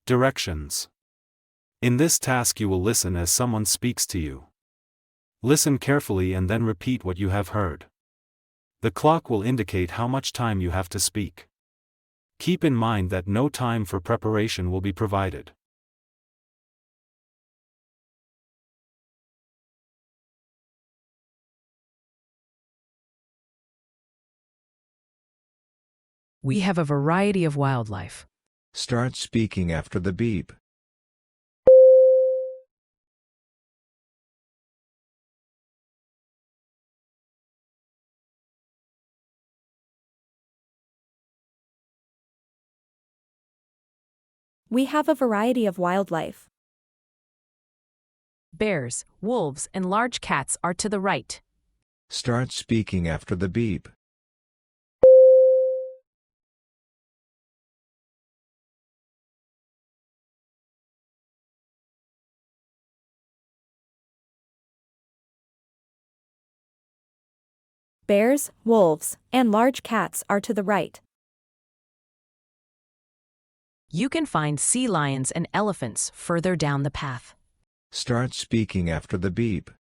Directions. In this task you will listen as someone speaks to you. Listen carefully and then repeat what you have heard. The clock will indicate how much time you have to speak. Keep in mind that no time for preparation will be provided. We have a variety of wildlife. Start speaking after the beep. We have a variety of wildlife. Bears, wolves, and large cats are to the right. Start speaking after the beep. Bears, wolves, and large cats are to the right. You can find sea lions and elephants further down the path. Start speaking after the beep.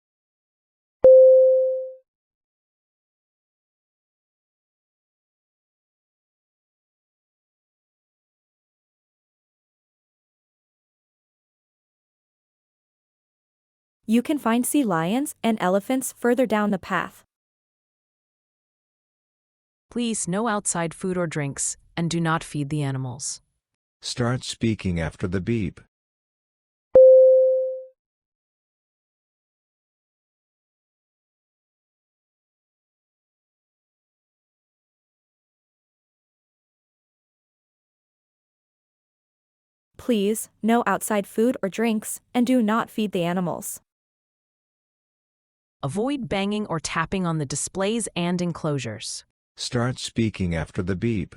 You can find sea lions and elephants further down the path. Please, no outside food or drinks, and do not feed the animals. Start speaking after the beep. Please, no outside food or drinks, and do not feed the animals. Avoid banging or tapping on the displays and enclosures. Start speaking after the beep.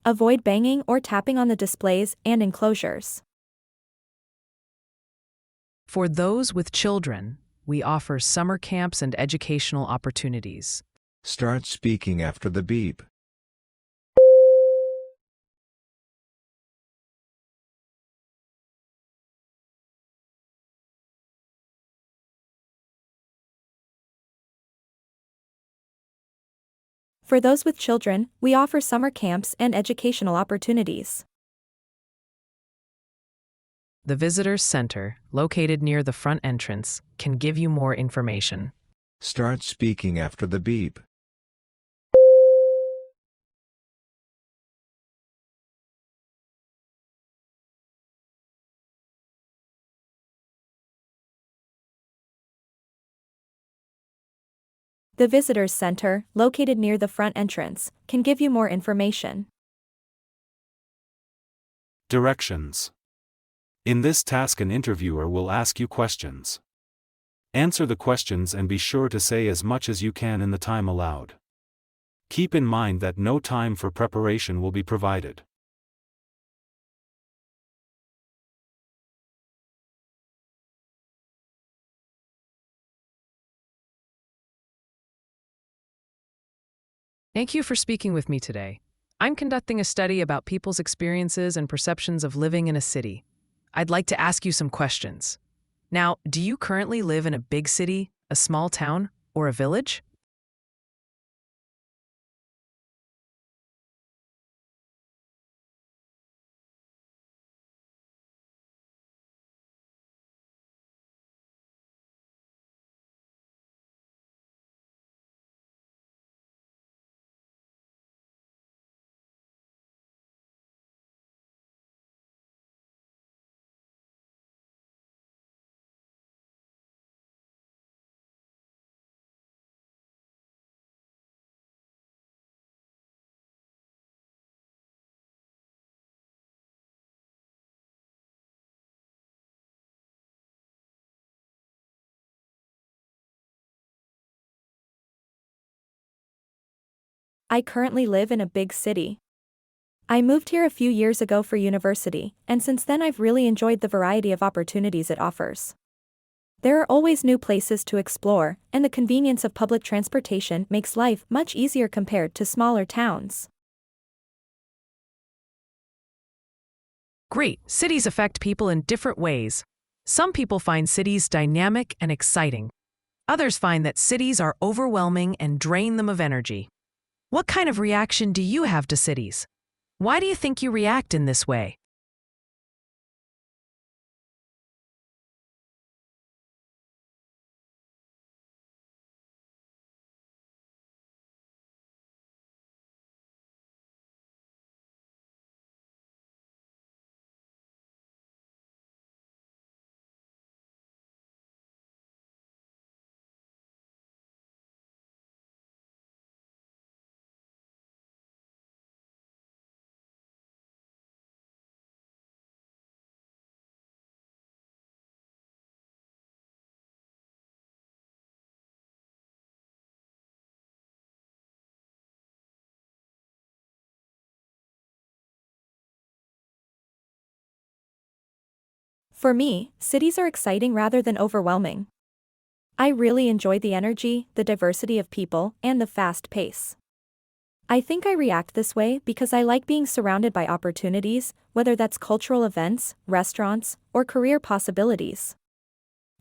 Avoid banging or tapping on the displays and enclosures. For those with children, we offer summer camps and educational opportunities. Start speaking after the beep. For those with children, we offer summer camps and educational opportunities. The Visitors Center, located near the front entrance, can give you more information. Start speaking after the beep. The Visitors Center, located near the front entrance, can give you more information. Directions. In this task an interviewer will ask you questions. Answer the questions and be sure to say as much as you can in the time allowed. Keep in mind that no time for preparation will be provided. Thank you for speaking with me today. I'm conducting a study about people's experiences and perceptions of living in a city. I'd like to ask you some questions. Now, do you currently live in a big city, a small town, or a village? I currently live in a big city. I moved here a few years ago for university, and since then I've really enjoyed the variety of opportunities it offers. There are always new places to explore, and the convenience of public transportation makes life much easier compared to smaller towns. Great, cities affect people in different ways. Some people find cities dynamic and exciting. Others find that cities are overwhelming and drain them of energy. What kind of reaction do you have to cities? Why do you think you react in this way? For me, cities are exciting rather than overwhelming. I really enjoy the energy, the diversity of people, and the fast pace. I think I react this way because I like being surrounded by opportunities, whether that's cultural events, restaurants, or career possibilities.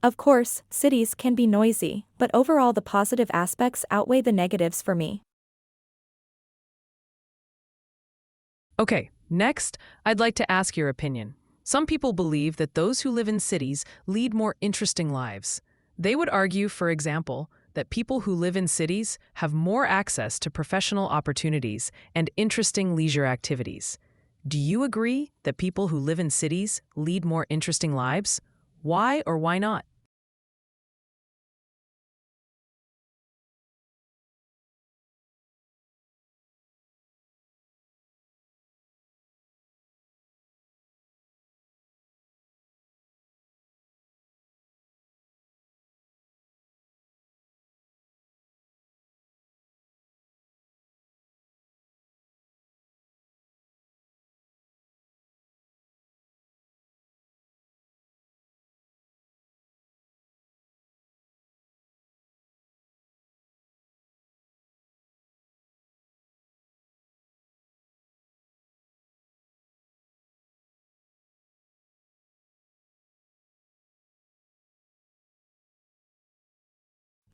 Of course, cities can be noisy, but overall the positive aspects outweigh the negatives for me. Okay, next, I'd like to ask your opinion. Some people believe that those who live in cities lead more interesting lives. They would argue, for example, that people who live in cities have more access to professional opportunities and interesting leisure activities. Do you agree that people who live in cities lead more interesting lives? Why or why not?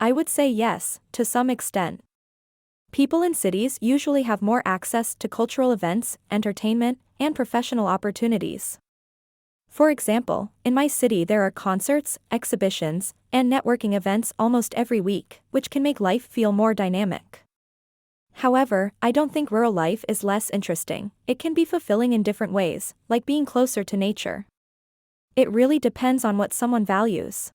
I would say yes, to some extent. People in cities usually have more access to cultural events, entertainment, and professional opportunities. For example, in my city there are concerts, exhibitions, and networking events almost every week, which can make life feel more dynamic. However, I don't think rural life is less interesting. It can be fulfilling in different ways, like being closer to nature. It really depends on what someone values.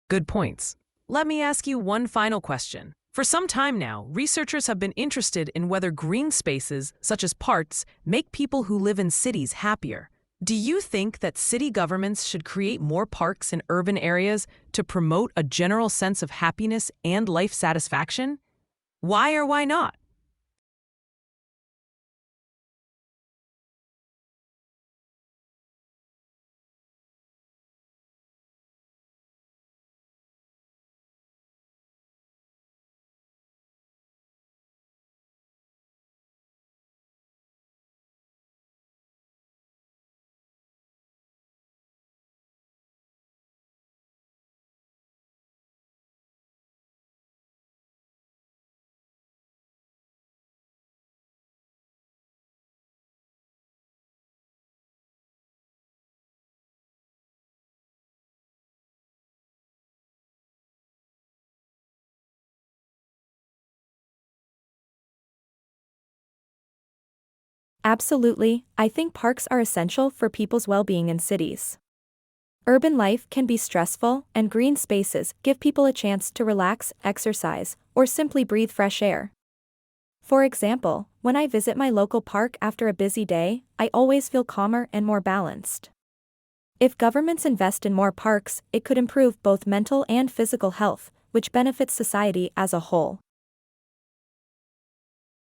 Good points. Let me ask you one final question. For some time now, researchers have been interested in whether green spaces, such as parks, make people who live in cities happier. Do you think that city governments should create more parks in urban areas to promote a general sense of happiness and life satisfaction? Why or why not? Absolutely, I think parks are essential for people's well-being in cities. Urban life can be stressful, and green spaces give people a chance to relax, exercise, or simply breathe fresh air. For example, when I visit my local park after a busy day, I always feel calmer and more balanced. If governments invest in more parks, it could improve both mental and physical health, which benefits society as a whole.